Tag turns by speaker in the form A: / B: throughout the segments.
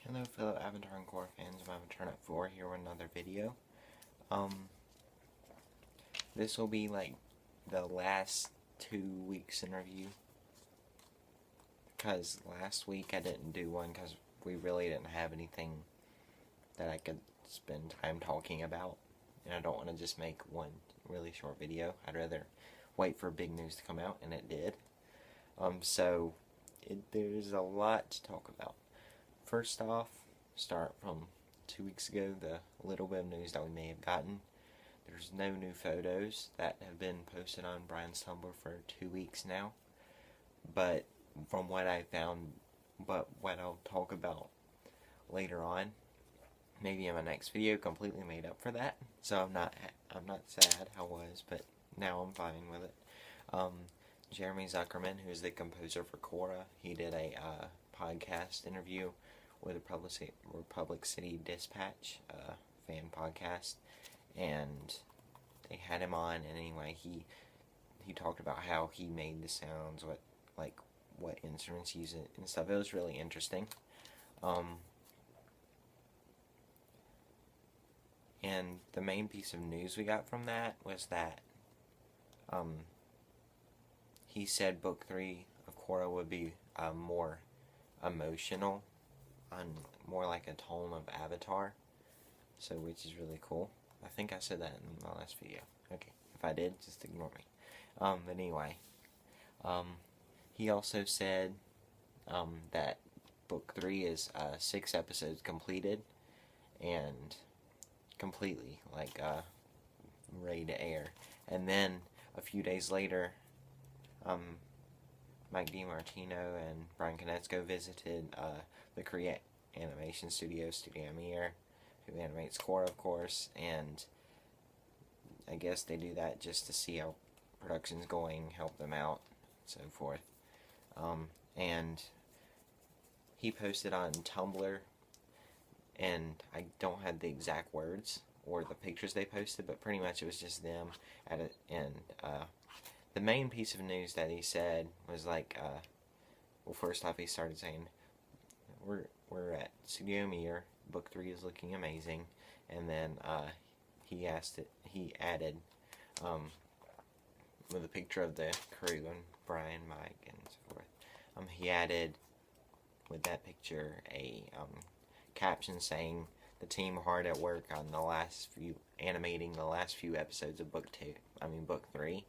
A: Hello fellow Avatar and Korra fans, I'm Avatar at 4 here with another video. This will be like the last 2 weeks in review. Because last week I didn't do one because we really didn't have anything that I could spend time talking about. And I don't want to just make one really short video. I'd rather wait for big news to come out, and it did. There's a lot to talk about. First off, start from 2 weeks ago, the little bit of news that we may have gotten. There's no new photos that have been posted on Brian's Tumblr for 2 weeks now. But from what I found, what I'll talk about later on, maybe in my next video, completely made up for that. So I'm not sad. I was, but now I'm fine with it. Jeremy Zuckerman, who is the composer for Korra, he did a podcast interview with the Republic City Dispatch fan podcast, and they had him on. And anyway, he talked about how he made the sounds, what instruments he used and stuff. It was really interesting. And the main piece of news we got from that was that he said Book 3 of Korra would be more emotional, on more like a tone of Avatar, so which is really cool. I think I said that in my last video. Okay, if I did, just ignore me. But anyway, he also said that Book 3 is 6 episodes completed and completely ready to air. And then a few days later, Mike DiMartino and Brian Konietzko visited the Korea animation studio, Studio Mir, who animates Korra, of course, and I guess they do that just to see how production's going, help them out, so forth. And he posted on Tumblr, and I don't have the exact words or the pictures they posted, but pretty much it was just them at it. And the main piece of news that he said was well, first off, he started saying, we're at Studio Mir, Book 3 is looking amazing, and then he added with a picture of the crew and Brian, Mike, and so forth. He added with that picture a caption saying the team hard at work on animating the last few episodes of Book 3.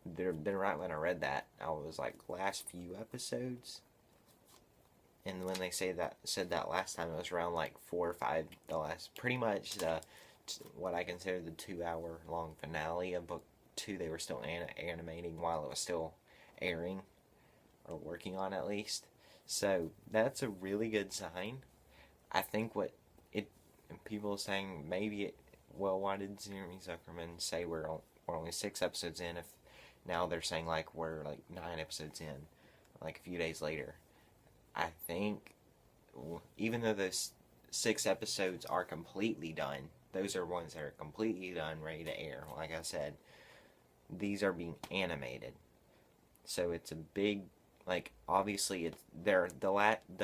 A: Then right when I read that, I was like, last few episodes? And when they said that last time, it was around like 4 or 5, pretty much what I consider the 2-hour long finale of Book 2. They were still animating while it was still airing, or working on at least. So that's a really good sign. I think people are saying why did Jeremy Zuckerman say we're only 6 episodes in if now they're saying we're 9 episodes in, a few days later. I think even though those 6 episodes are completely done, those are ones that are completely done, ready to air. Like I said, these are being animated, so it's a big obviously the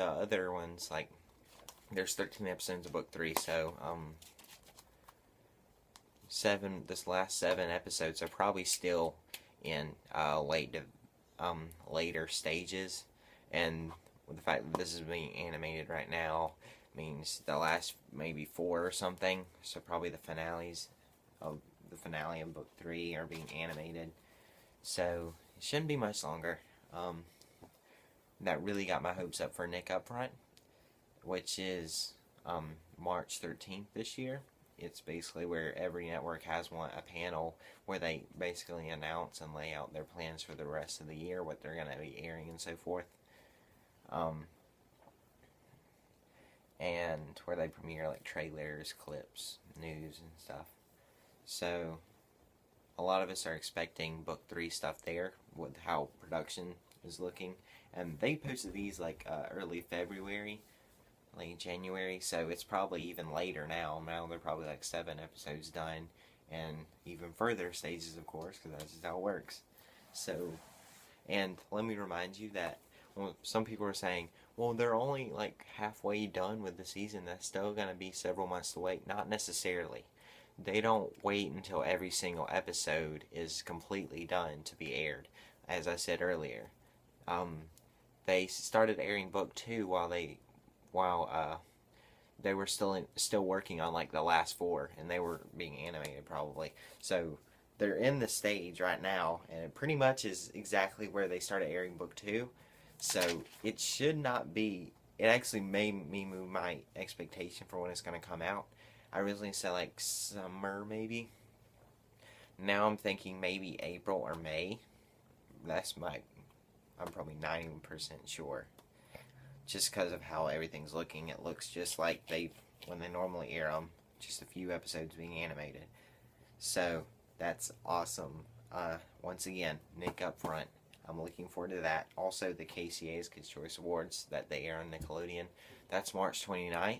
A: other ones there's 13 episodes of Book 3, so this last 7 episodes are probably still in later stages, and with the fact that this is being animated right now means the last maybe 4 or something, so probably the finale of Book 3 are being animated, so it shouldn't be much longer. That really got my hopes up for Nick Upfront, which is March 13th this year. It's basically where every network has a panel where they basically announce and lay out their plans for the rest of the year, what they're going to be airing and so forth. And where they premiere trailers, clips, news, and stuff. So a lot of us are expecting Book 3 stuff there with how production is looking. And they posted these early February, late January, so it's probably even later now. Now they're probably 7 episodes done, and even further stages, of course, because that's just how it works. So, and let me remind you that some people are saying, Well, they're only like halfway done with the season. That's still going to be several months to wait. Not necessarily. They don't wait until every single episode is completely done to be aired. As I said earlier, um, they started airing book 2 while they were still working on like the last 4, and they were being animated probably. So they're in the stage right now, and it pretty much is exactly where they started airing book 2. So it should not be. It actually made me move my expectation for when it's going to come out. I originally said like summer maybe. Now I'm thinking maybe April or May. I'm probably 90% sure. Just because of how everything's looking, it looks just like when they normally air them. Just a few episodes being animated. So that's awesome. Once again, Nick up front. I'm looking forward to that. Also, the KCA's Kids' Choice Awards that they air on Nickelodeon. That's March 29th.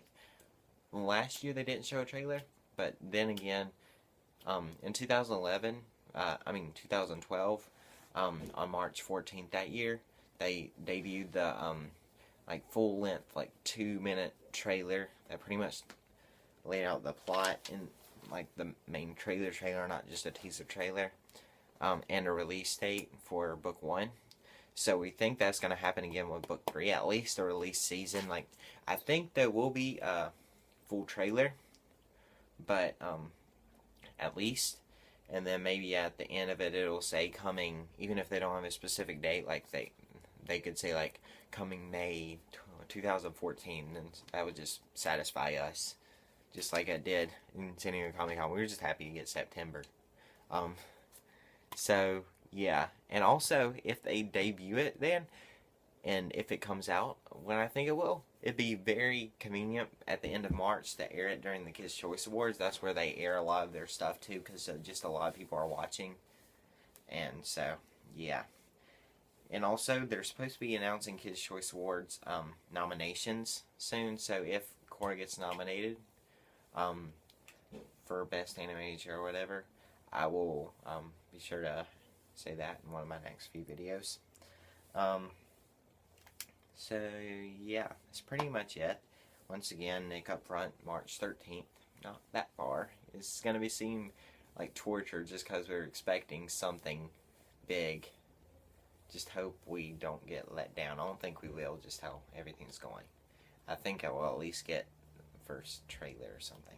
A: Last year they didn't show a trailer, but then again, in 2012, on March 14th that year, they debuted the like full length, like 2-minute trailer that pretty much laid out the plot in like the main trailer, not just a teaser trailer. And a release date for book 1. So we think that's going to happen again with book 3, at least a release season. Like, I think there will be a full trailer, but at least, and then maybe at the end of it it'll say coming, even if they don't have a specific date, like they could say like coming May 2014, and that would just satisfy us, just like it did in San Diego Comic-Con. We were just happy to get September. So, yeah. And also, if they debut it then, and if it comes out when I think it will, it'd be very convenient at the end of March to air it during the Kids' Choice Awards. That's where they air a lot of their stuff, too, because just a lot of people are watching. And so, yeah. And also, they're supposed to be announcing Kids' Choice Awards nominations soon. So, if Korra gets nominated for Best Animated Show or whatever, I will be sure to say that in one of my next few videos. So, yeah, that's pretty much it. Once again, Nick up front, March 13th. Not that far. It's going to seem like torture just because we're expecting something big. Just hope we don't get let down. I don't think we will, just how everything's going. I think I will at least get the first trailer or something.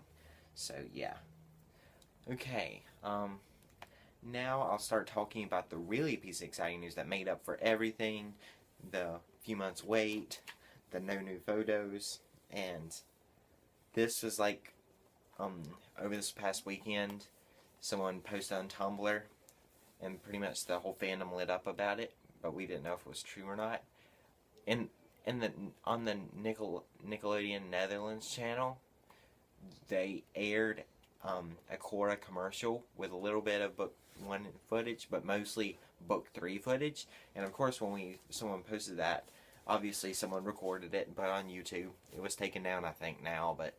A: So, yeah. Okay, now I'll start talking about the really piece of exciting news that made up for everything, the few months wait, the no new photos, and this was like, over this past weekend, someone posted on Tumblr, and pretty much the whole fandom lit up about it, but we didn't know if it was true or not. On the Nickelodeon Netherlands channel, they aired a Korra commercial with a little bit of book 1 footage, but mostly book 3 footage. And of course, when someone posted that, obviously someone recorded it and put it on YouTube. It was taken down, I think, now, but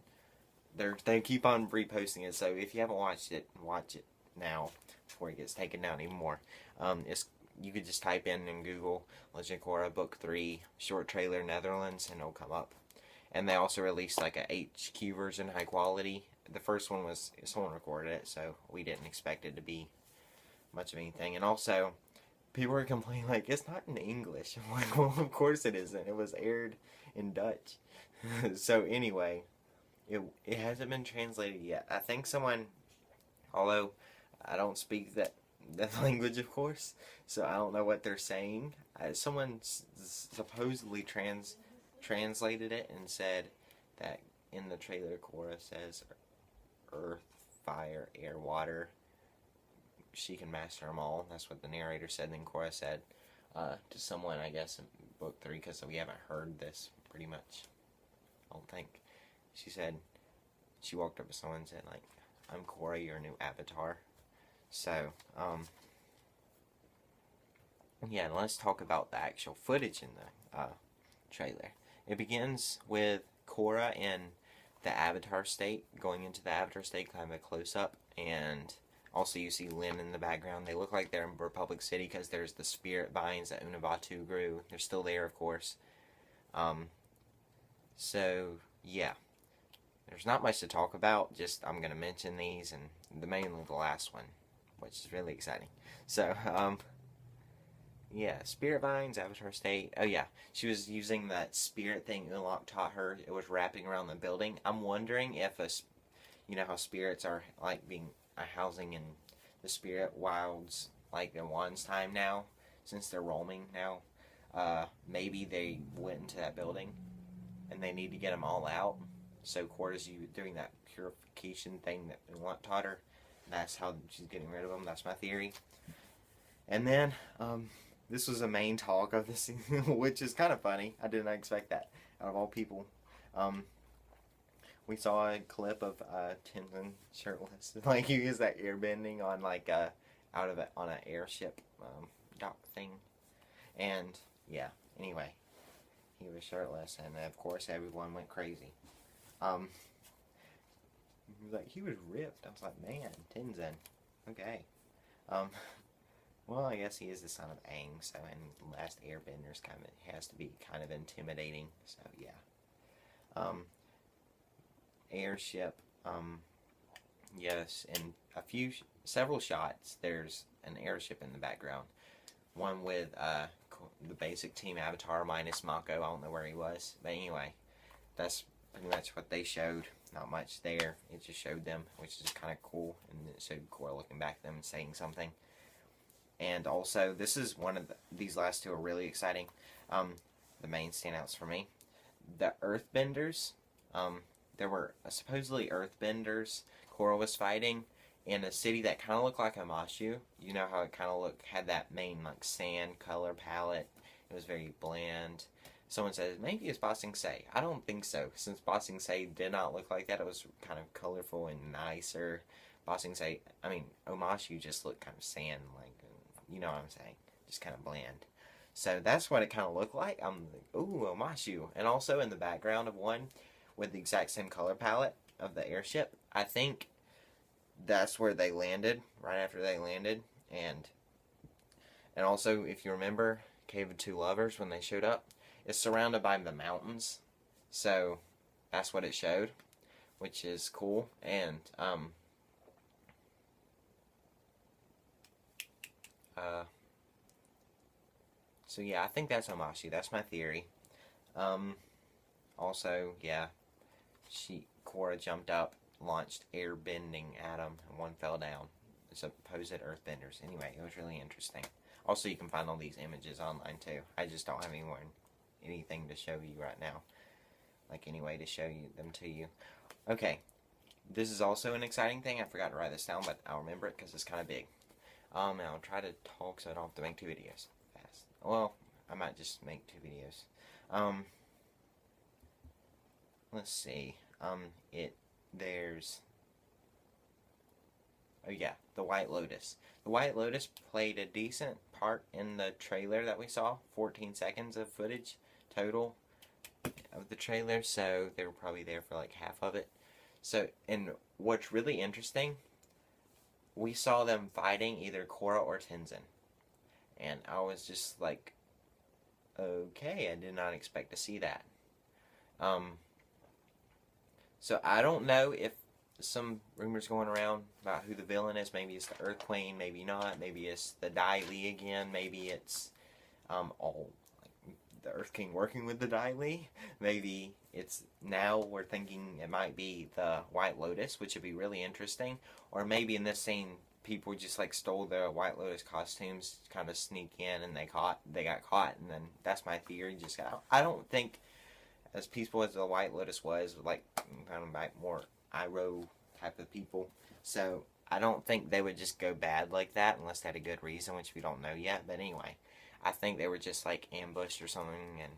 A: they keep on reposting it. So if you haven't watched it, watch it now before it gets taken down even more. You could just type in Google Legend of Korra Book 3 short trailer Netherlands, and it'll come up. And they also released like a HQ version, high quality. The first one was someone recorded it, so we didn't expect it to be much of anything. And also, people were complaining like it's not in English. I'm like, well, of course it isn't. It was aired in Dutch. So anyway, it hasn't been translated yet. I think someone, although I don't speak that language, of course, so I don't know what they're saying. Someone supposedly translated it and said that in the trailer, Korra says earth, fire, air, water. She can master them all. That's what the narrator said. Then Korra said to someone, I guess, in book 3, because we haven't heard this pretty much, I don't think. She said, she walked up to someone and said, like, I'm Korra, your new avatar. So, yeah, and let's talk about the actual footage in the trailer. It begins with Korra in the Avatar state, going into the Avatar state, kind of a close-up, and also you see Lynn in the background. They look like they're in Republic City because there's the spirit vines that Unabatu grew. They're still there, of course. Um, so, yeah. There's not much to talk about, just I'm going to mention these, and mainly the last one, which is really exciting. So, yeah, Spirit Vines, Avatar State. Oh, yeah, she was using that spirit thing Ulok taught her. It was wrapping around the building. I'm wondering if you know how spirits are like being housing in the spirit wilds, like in Wan's time now, since they're roaming now. Maybe they went into that building and they need to get them all out. So Korra's doing that purification thing that Ulok taught her. That's how she's getting rid of them. That's my theory. And then, this was a main talk of this, which is kind of funny. I did not expect that out of all people. Um, we saw a clip of Tenzin shirtless, like he was that airbending on like out of it on an airship dock thing, and yeah. Anyway, he was shirtless, and of course everyone went crazy. Um, he was ripped. I was like, man, Tenzin, okay. Um, well, I guess he is the son of Aang, so and Last Airbender's kind of has to be kind of intimidating. So yeah. Airship. Yes, in several shots, there's an airship in the background. One with the basic team Avatar minus Mako. I don't know where he was, but anyway, that's pretty much what they showed. Not much there. It just showed them, which is kind of cool, and it showed Korra looking back at them and saying something. And also, this is one of these last two are really exciting. The main standouts for me, the Earthbenders. There were supposedly Earthbenders Korra was fighting in a city that kind of looked like Amashu. You know how it kind of had that main like sand color palette. It was very bland. Someone says maybe it's Ba Sing Se. I don't think so, since Ba Sing Se did not look like that. It was kind of colorful and nicer. Ba Sing Se, I mean, Omashu just looked kind of sand, like, you know what I'm saying, just kind of bland. So that's what it kind of looked like. I'm like, ooh, Omashu. And also in the background of one with the exact same color palette of the airship, I think that's where they landed, right after they landed. And also, if you remember, Cave of Two Lovers, when they showed up, it's surrounded by the mountains. So that's what it showed, which is cool. And so yeah, I think that's Omashi. That's my theory. Also, yeah, Korra jumped up, launched air bending at him, and one fell down. Supposed earthbenders. Anyway, it was really interesting. Also, you can find all these images online too. I just don't have anything to show you right now. Like any way to show them to you. Okay, this is also an exciting thing. I forgot to write this down, but I'll remember it because it's kind of big. And I'll try to talk so I don't have to make 2 videos fast. Well, I might just make 2 videos. Let's see. There's... Oh yeah, the White Lotus. The White Lotus played a decent part in the trailer that we saw. 14 seconds of footage total of the trailer, so they were probably there for like half of it. So, and what's really interesting, we saw them fighting either Korra or Tenzin. And I was just like, okay, I did not expect to see that. So I don't know if some rumors going around about who the villain is. Maybe it's the Earth Queen, maybe not. Maybe it's the Dai Li again. Maybe it's all like the Earth King working with the Dai Li. Maybe it's now we're thinking it might be the White Lotus, which would be really interesting. Or maybe in this scene, people just like stole the White Lotus costumes, kind of sneak in, and they got caught, and then that's my theory. I don't think as peaceful as the White Lotus was, like kind of like more Iroh type of people. So I don't think they would just go bad like that unless they had a good reason, which we don't know yet. But anyway, I think they were just like ambushed or something, and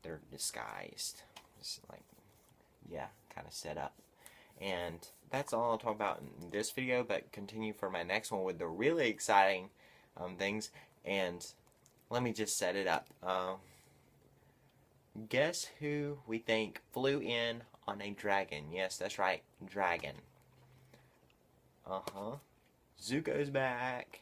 A: they're disguised. Just like, yeah, kind of set up. And that's all I'll talk about in this video, but continue for my next one with the really exciting things. And let me just set it up. Guess who we think flew in on a dragon? Yes, that's right, dragon. Zuko's back.